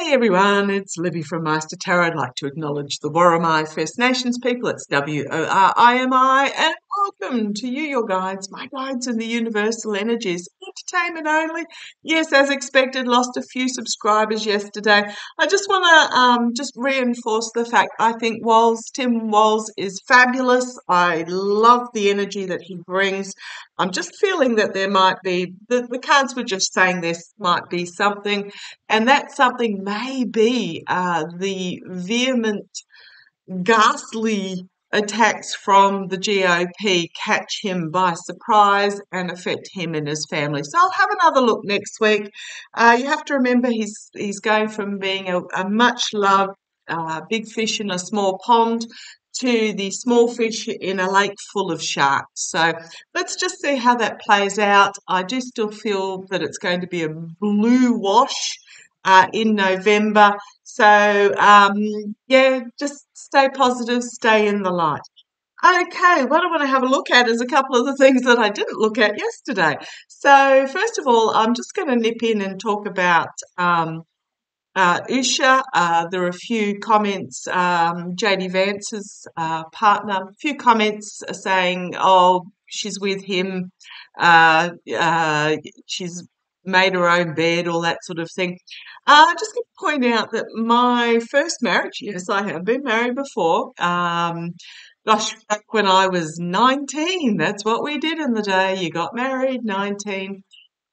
Hey everyone, it's Libby from Meister Tarot. I'd like to acknowledge the Worimi First Nations people. It's WORIMI, and welcome to you, your guides, my guides in the universal energies. Entertainment only. Yes, as expected, lost a few subscribers yesterday. I just want to just reinforce the fact I think Tim Walls is fabulous. I love the energy that he brings. I'm just feeling that there might be, the cards were just saying this might be something, and that something may be the vehement, ghastly attacks from the GOP catch him by surprise and affect him and his family. So I'll have another look next week. You have to remember he's going from being a much loved big fish in a small pond to the small fish in a lake full of sharks. So let's just see how that plays out. I do still feel that it's going to be a blue wash in November. So, yeah, just stay positive, stay in the light. Okay, what I want to have a look at is a couple of the things that I didn't look at yesterday. So, first of all, I'm just going to nip in and talk about Usha. There are a few comments, JD Vance's partner, a few comments saying, oh, she's with him, she's made her own bed, all that sort of thing. Just going to point out that my first marriage, yes, I have been married before. Gosh, back when I was 19, that's what we did in the day. You got married, 19.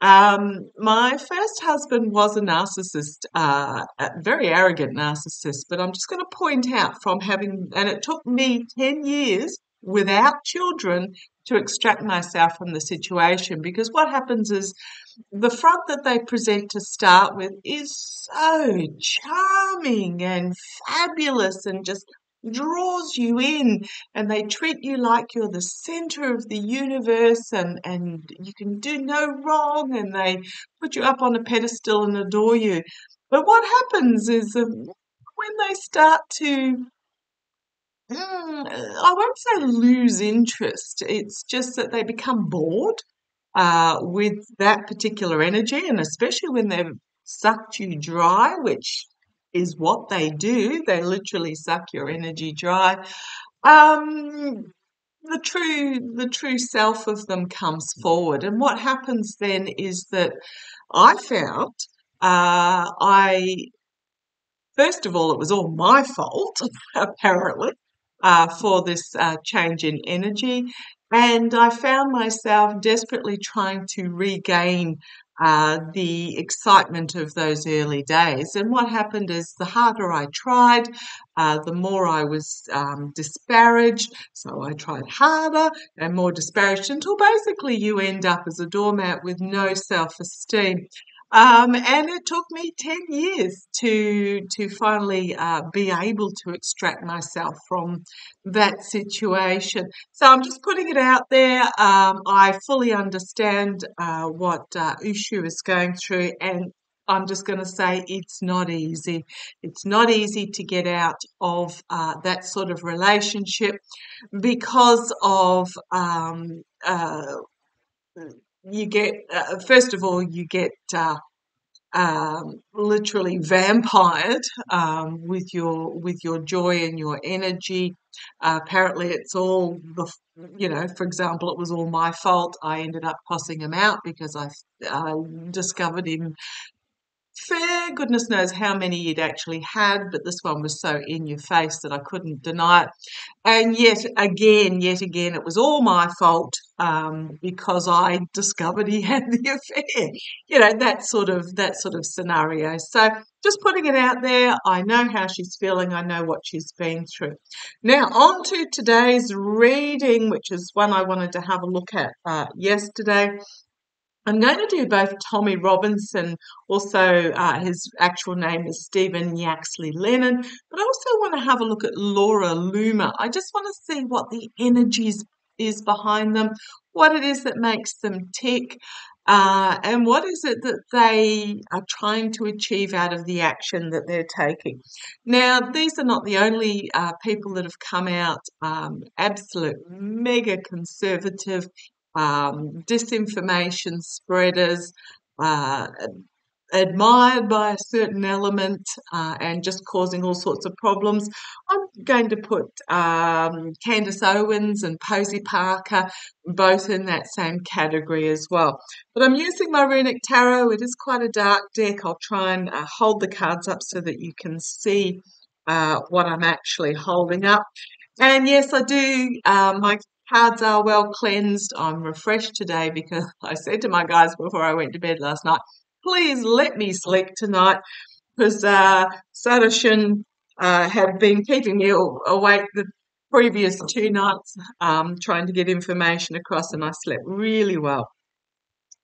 My first husband was a narcissist, a very arrogant narcissist, but I'm just going to point out and it took me 10 years without children to extract myself from the situation, because what happens is the front that they present to start with is so charming and fabulous and just draws you in, and they treat you like you're the center of the universe and you can do no wrong, and they put you up on a pedestal and adore you. But what happens is when they start to I won't say lose interest, it's just that they become bored with that particular energy, and especially when they've sucked you dry, which is what they do. They literally suck your energy dry. The true self of them comes forward, and what happens then is that I found I first of all, it was all my fault, apparently, for this change in energy. And I found myself desperately trying to regain the excitement of those early days. And what happened is the harder I tried, the more I was disparaged. So I tried harder and more disparaged until basically you end up as a doormat with no self-esteem. And it took me 10 years to finally be able to extract myself from that situation. So I'm just putting it out there. I fully understand what Ushu is going through, and I'm just going to say it's not easy. It's not easy to get out of that sort of relationship because of you get first of all you get literally vampired with your joy and your energy. Apparently, it's all for example, it was all my fault. I ended up tossing him out because I discovered him. Fair goodness knows how many he'd actually had, but this one was so in your face that I couldn't deny it. And yet again, it was all my fault because I discovered he had the affair. That sort of scenario. So just putting it out there. I know how she's feeling. I know what she's been through. Now on to today's reading, which is one I wanted to have a look at yesterday. I'm going to do both Tommy Robinson, also his actual name is Stephen Yaxley Lennon, but I also want to have a look at Laura Loomer. I just want to see what the energies is behind them, what it is that makes them tick, and what is it that they are trying to achieve out of the action that they're taking. Now, these are not the only people that have come out absolute mega conservative disinformation spreaders, admired by a certain element and just causing all sorts of problems. I'm going to put Candace Owens and Posey Parker both in that same category as well. But I'm using my runic tarot. It is quite a dark deck. I'll try and hold the cards up so that you can see what I'm actually holding up. And yes, I do. My cards are well cleansed. I'm refreshed today because I said to my guys before I went to bed last night, please let me sleep tonight because Sadashin had been keeping me awake the previous 2 nights trying to get information across, and I slept really well.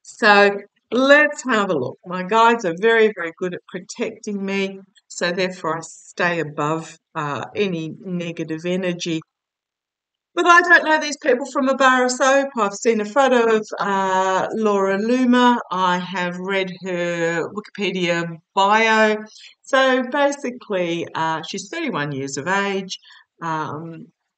So let's have a look. My guides are very, very good at protecting me, so therefore I stay above any negative energy. But I don't know these people from a bar of soap. I've seen a photo of Laura Loomer. I have read her Wikipedia bio. So basically, she's 31 years of age.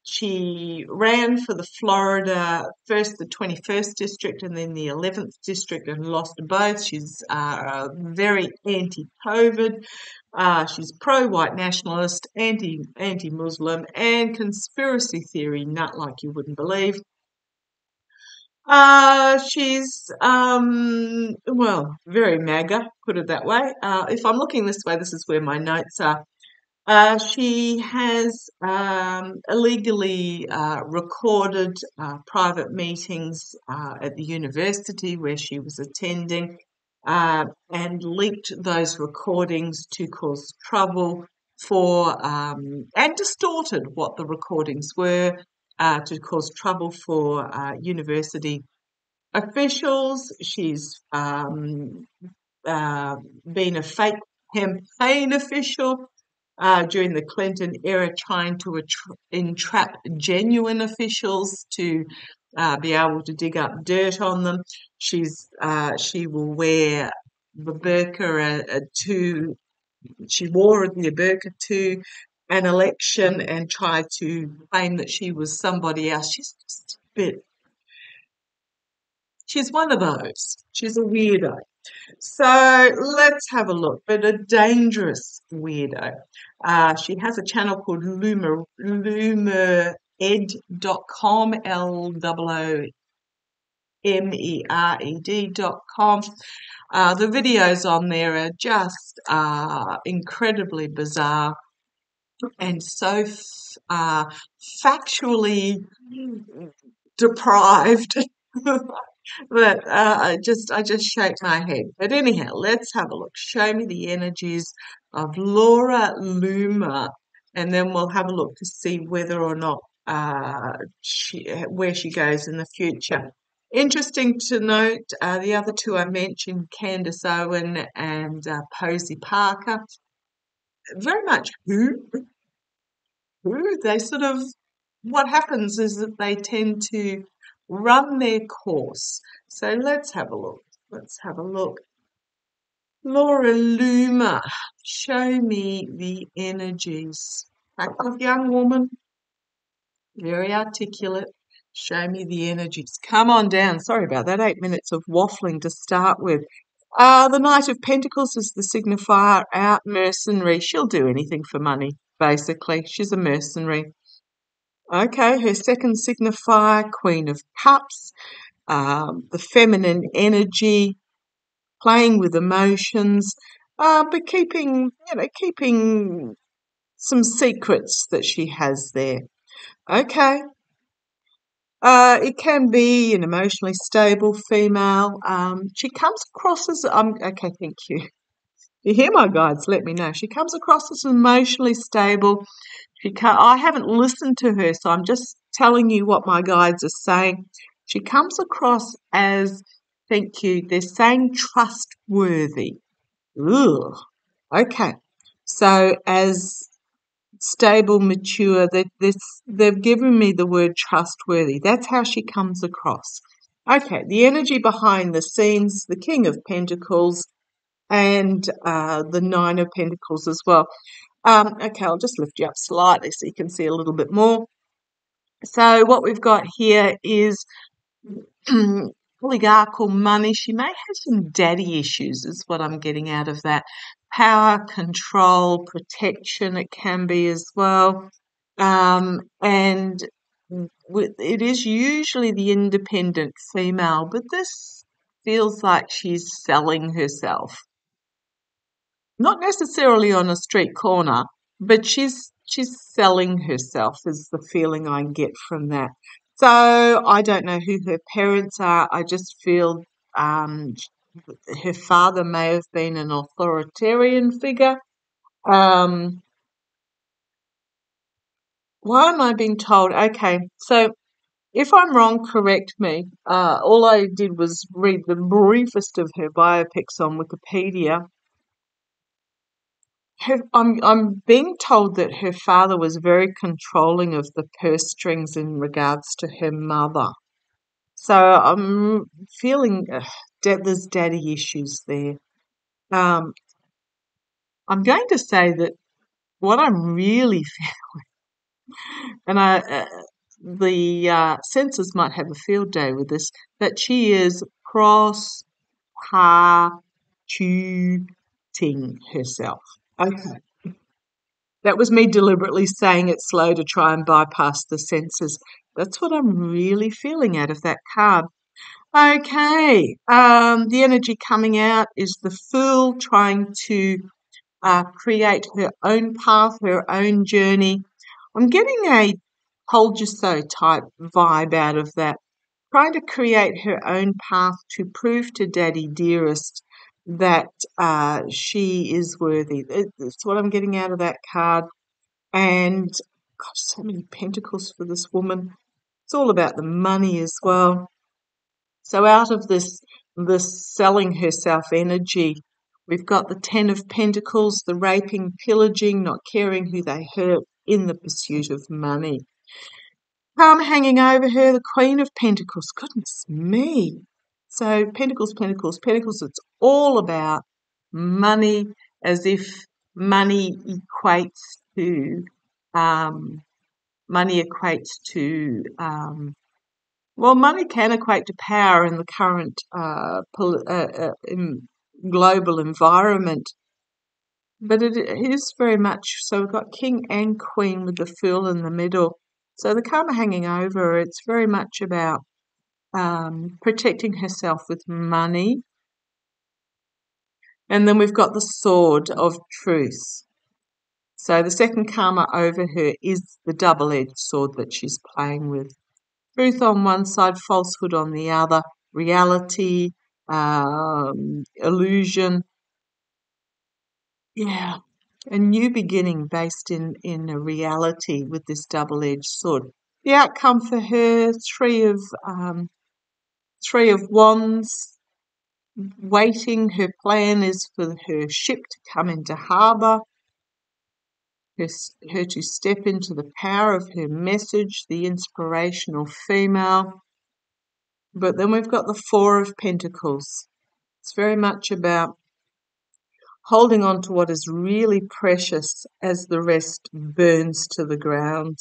She ran for the Florida, first the 21st district and then the 11th district, and lost both. She's very anti-COVID. She's pro-white nationalist, anti-Muslim, and conspiracy theory nut like you wouldn't believe. She's well, very MAGA, put it that way. If I'm looking this way, this is where my notes are. She has illegally recorded private meetings at the university where she was attending and leaked those recordings to cause trouble and distorted what the recordings were to cause trouble for university officials. She's been a fake campaign official during the Clinton era, trying to entrap genuine officials to be able to dig up dirt on them. She will wear the burqa she wore the burqa to an election and try to claim that she was somebody else. She's just a bit. She's one of those. She's a weirdo. So let's have a look, but a dangerous weirdo. She has a channel called Loomer, loomered.com, LOOMERED.com. The videos on there are just incredibly bizarre and so factually deprived. But I just shake my head. But anyhow, let's have a look. Show me the energies of Laura Loomer, and then we'll have a look to see whether or not where she goes in the future. Interesting to note, the other two I mentioned, Candace Owen and Posey Parker, very much who they sort of. What happens is that they tend to run their course. So let's have a look. Let's have a look. Laura Loomer, show me the energies. Attractive young woman, very articulate. Show me the energies. Come on down. Sorry about that. 8 minutes of waffling to start with. The Knight of Pentacles is the signifier, out mercenary. She'll do anything for money, basically. She's a mercenary. Okay, her second signifier, Queen of Cups, the feminine energy, playing with emotions, but keeping some secrets that she has there. Okay. It can be an emotionally stable female. She comes across as okay, thank you. You hear my guides, let me know. She comes across as emotionally stable. I haven't listened to her, so I'm just telling you what my guides are saying. She comes across as, thank you, they're saying trustworthy. Ugh. Okay. So as stable, mature, they've given me the word trustworthy. That's how she comes across. Okay, the energy behind the scenes, the King of Pentacles, and the Nine of Pentacles as well. Okay, I'll just lift you up slightly so you can see a little bit more. So what we've got here is oligarchical money. She may have some daddy issues, is what I'm getting out of that. Power, control, protection, it can be as well. And it is usually the independent female, but this feels like she's selling herself. Not necessarily on a street corner, but she's selling herself is the feeling I get from that. So I don't know who her parents are. I just feel um, her father may have been an authoritarian figure. Um, why am I being told? Okay, so if I'm wrong, correct me. All I did was read the briefest of her biopics on Wikipedia. I'm being told that her father was very controlling of the purse strings in regards to her mother. So I'm feeling there's daddy issues there. Um, I'm going to say that what I'm really and the censors might have a field day with this, that she is prostituting herself. Okay. That was me deliberately saying it slow to try and bypass the censors. That's what I'm really feeling out of that card. Okay, the energy coming out is the Fool trying to create her own path, her own journey. I'm getting a told you so type vibe out of that. Trying to create her own path to prove to Daddy Dearest that she is worthy. That's what I'm getting out of that card. And gosh, so many pentacles for this woman. It's all about the money as well. So out of this selling herself energy, we've got the Ten of Pentacles, the raping, pillaging, not caring who they hurt in the pursuit of money. Palm hanging over her, the Queen of Pentacles. Goodness me. So Pentacles, Pentacles, Pentacles. It's all about money, as if money equates to um, well, money can equate to power in the current global environment, but it is very much so. We've got King and Queen with the Fool in the middle. So the karma hanging over her, it's very much about protecting herself with money. And then we've got the Sword of Truth. So the second karma over her is the double-edged sword that she's playing with. Truth on one side, falsehood on the other, reality, illusion. Yeah, a new beginning based in a reality with this double-edged sword. The outcome for her, Three of Wands, waiting. Her plan is for her ship to come into harbour, her to step into the power of her message, the inspirational female. But then we've got the Four of Pentacles. It's very much about holding on to what is really precious as the rest burns to the ground.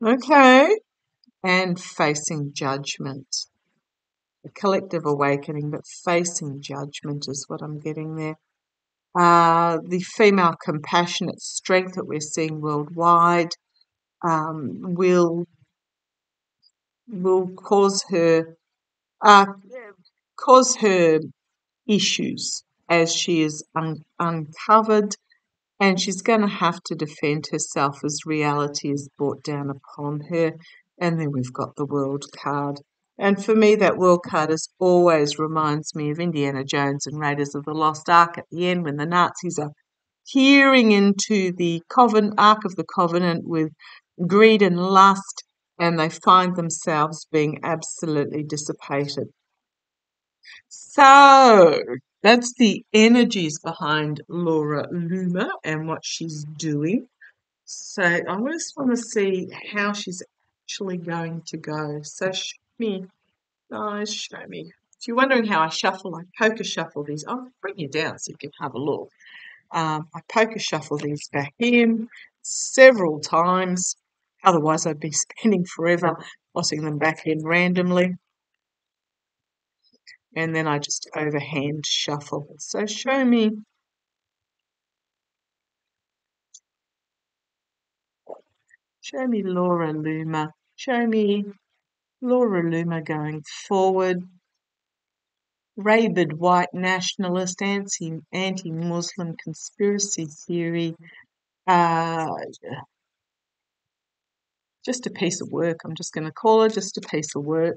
Okay. And facing judgment. A collective awakening, but facing judgment is what I'm getting there. The female compassionate strength that we're seeing worldwide will cause her uh, issues as she is uncovered, and she's going to have to defend herself as reality is brought down upon her. And then we've got the World card. And for me, that World card always reminds me of Indiana Jones and Raiders of the Lost Ark at the end when the Nazis are peering into the Ark of the Covenant with greed and lust, and they find themselves being absolutely dissipated. So that's the energies behind Loomer and what she's doing. So I just want to see how she's actually going to go. So show me, guys, show me. If you're wondering how I shuffle, I poker shuffle these. I'll bring you down so you can have a look. I poker shuffle these back in several times. Otherwise, I'd be spending forever tossing them back in randomly. and then I just overhand shuffle. So show me Laura Loomer. Show me Laura Loomer going forward. Rabid white nationalist, anti-Muslim conspiracy theory. Just a piece of work. I'm just going to call her just a piece of work.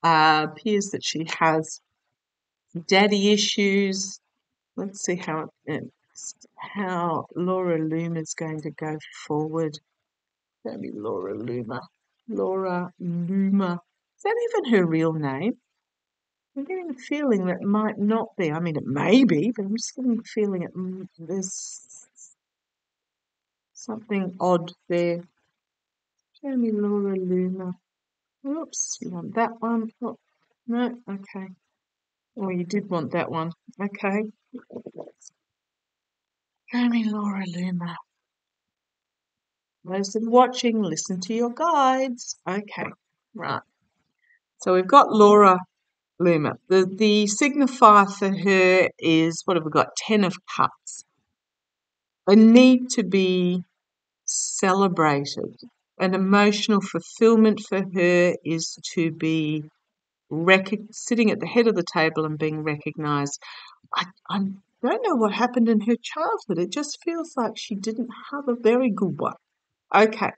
Appears that she has daddy issues. Let's see how Laura Loomer is going to go forward. Maybe Laura Loomer. Laura Loomer. Is that even her real name? I'm getting a feeling that might not be. I mean, it may be, but I'm just getting a feeling there's something odd there. Show me Laura Loomer. Oops, you want that one? Oh, no, okay. Oh, you did want that one. Okay. Show me Laura Loomer. Those that are watching, listen to your guides. Okay, right. So we've got Laura Loomer. The signifier for her is, what have we got? 10 of Cups. A need to be celebrated. An emotional fulfillment for her is to be sitting at the head of the table and being recognised. I don't know what happened in her childhood. It just feels like she didn't have a very good one. Okay.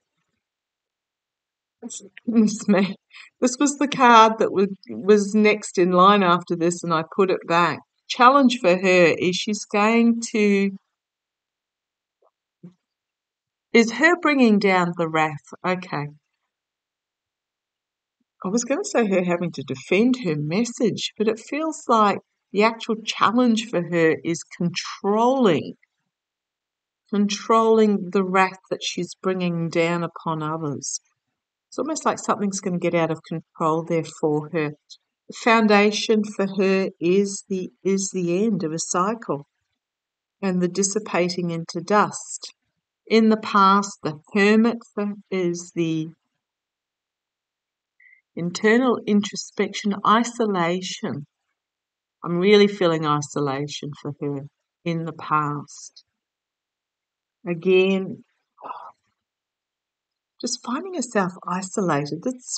Goodness me. This was the card that was next in line after this, and I put it back. Challenge for her is her bringing down the wrath. Okay. I was going to say her having to defend her message, but it feels like the actual challenge for her is controlling the wrath that she's bringing down upon others. It's almost like something's going to get out of control there for her. The foundation for her is the end of a cycle and the dissipating into dust. In the past, the hermit is the internal introspection, isolation. I'm really feeling isolation for her in the past. Again, just finding herself isolated. It's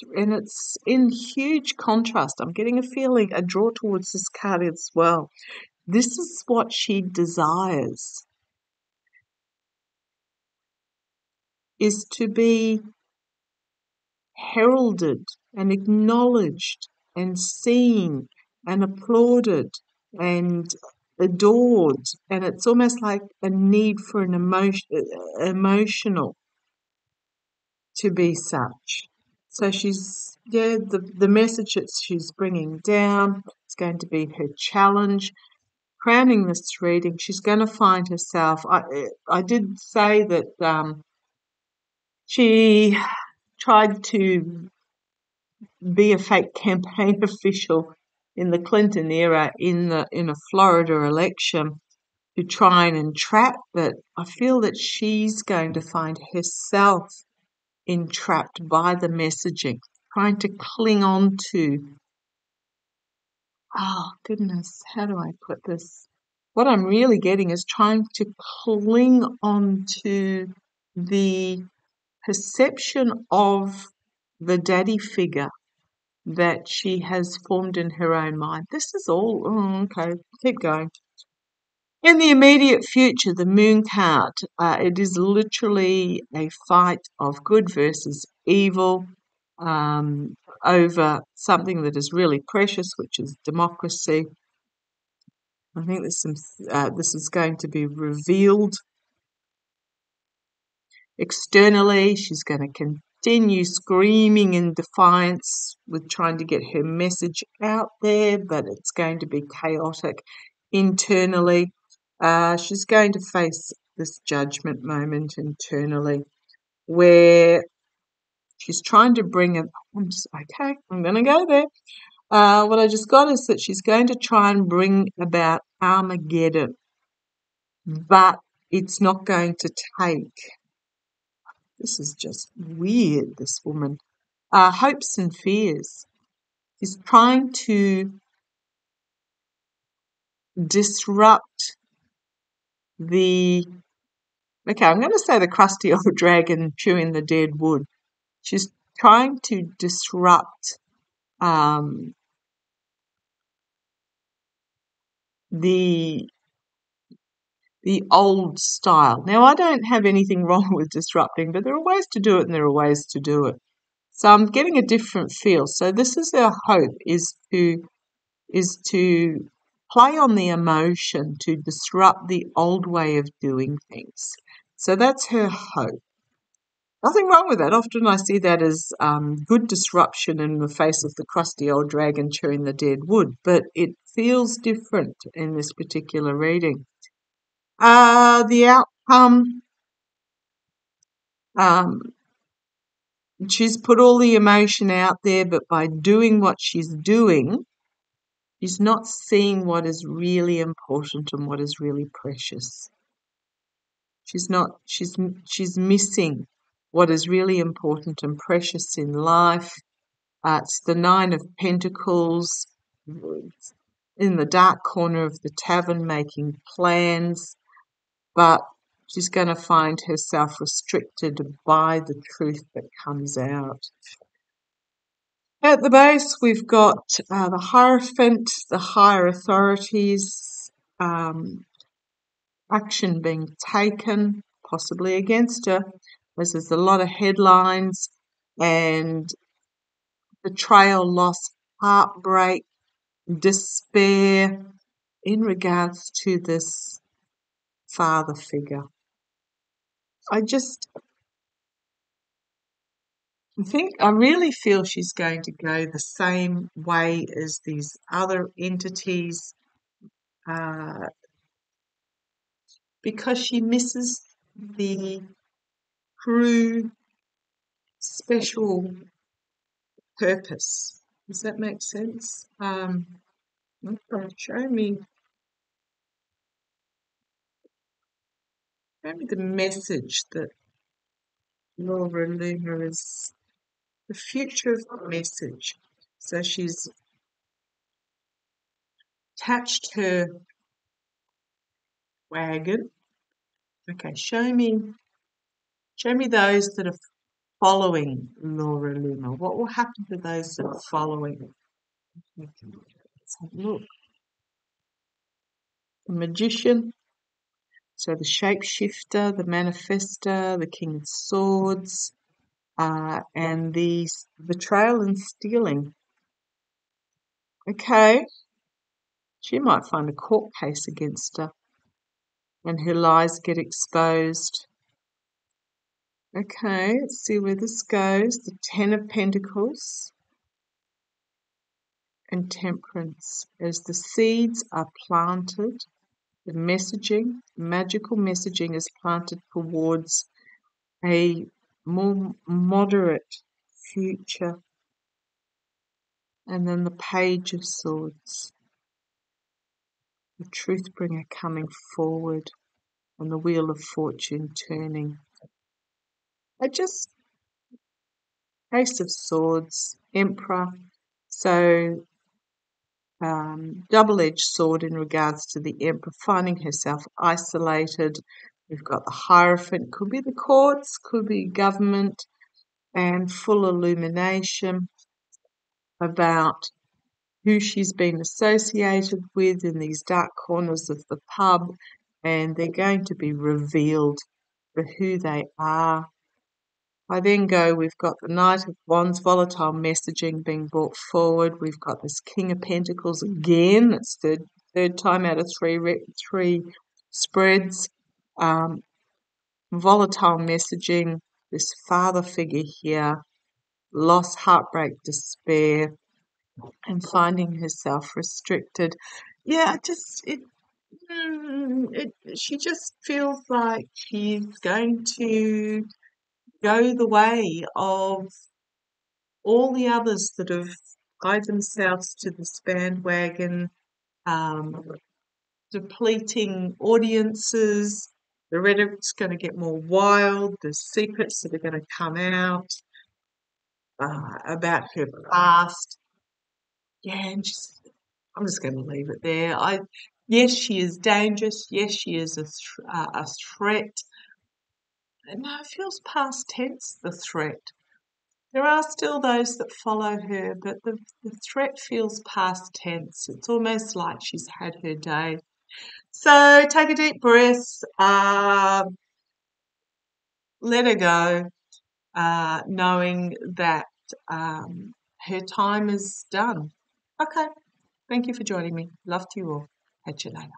in huge contrast. I'm getting a draw towards this card as well. This is what she desires, is to be heralded and acknowledged and seen and applauded and adored. And it's almost like a need for an emotional to be such. So the message that she's bringing down is going to be her challenge. Crowning this reading, she's going to find herself. I did say that she tried to be a fake campaign official in the Clinton era in a Florida election to try and entrap, but I feel that she's going to find herself entrapped by the messaging, trying to cling on to, oh goodness, how do I put this? What I'm really getting is trying to cling on to the perception of the daddy figure that she has formed in her own mind. This is all, okay, keep going. In the immediate future, the moon card, it is literally a fight of good versus evil over something that is really precious, which is democracy. I think this is going to be revealed externally. She's going to continue screaming in defiance with trying to get her message out there, but it's going to be chaotic internally. She's going to face this judgment moment internally where she's trying to bring I'm going to go there. What I just got is that she's going to try and bring about Armageddon, but it's not going to take. This is just weird, this woman. Hopes and fears. She's trying to disrupt I'm going to say the crusty old dragon chewing the dead wood. She's trying to disrupt the old style. Now, I don't have anything wrong with disrupting, but there are ways to do it and there are ways to do it. So I'm getting a different feel. So this is her hope, is to play on the emotion, to disrupt the old way of doing things. So that's her hope. Nothing wrong with that. Often I see that as good disruption in the face of the crusty old dragon chewing the dead wood, but it feels different in this particular reading. The outcome, she's put all the emotion out there, but by doing what she's doing, she's not seeing what is really important and what is really precious. She's missing what is really important and precious in life. It's the Nine of Pentacles in the dark corner of the tavern making plans, but she's going to find herself restricted by the truth that comes out. At the base, we've got the Hierophant, the higher authorities, action being taken, possibly against her, as there's a lot of headlines and betrayal, loss, heartbreak, despair in regards to this father figure. I really feel she's going to go the same way as these other entities because she misses the true special purpose. Does that make sense? Okay, show me the message that Laura Loomer is, the future of the message. So she's attached her wagon. Okay, show me those that are following Laura Loomer. What will happen to those that are following? Let's have a look. The Magician, so the Shapeshifter, the Manifester, the King of Swords, and the Betrayal and Stealing. Okay, she might find a court case against her and her lies get exposed. Okay, let's see where this goes. The Ten of Pentacles and Temperance. As the seeds are planted, the messaging, magical messaging is planted towards a more moderate future. And then the Page of Swords, the Truth Bringer coming forward, and the Wheel of Fortune turning. Ace of Swords, Emperor, so double-edged sword in regards to the Emperor, finding herself isolated. We've got the Hierophant, could be the courts, could be government, and full illumination about who she's been associated with in these dark corners of the pub, and they're going to be revealed for who they are. We've got the Knight of Wands, volatile messaging being brought forward. We've got this King of Pentacles again. It's third time out of three spreads. Volatile messaging, this father figure here, loss, heartbreak, despair, and finding herself restricted. She just feels like she's going to go the way of all the others that have tied themselves to this bandwagon, depleting audiences. The rhetoric's going to get more wild. There's secrets that are going to come out about her past. Yeah, I'm just going to leave it there. Yes, she is dangerous. Yes, she is a threat. No, it feels past tense, the threat. There are still those that follow her, but the threat feels past tense. It's almost like she's had her day. So take a deep breath, let her go, knowing that her time is done. Okay, thank you for joining me. Love to you all. Catch you later.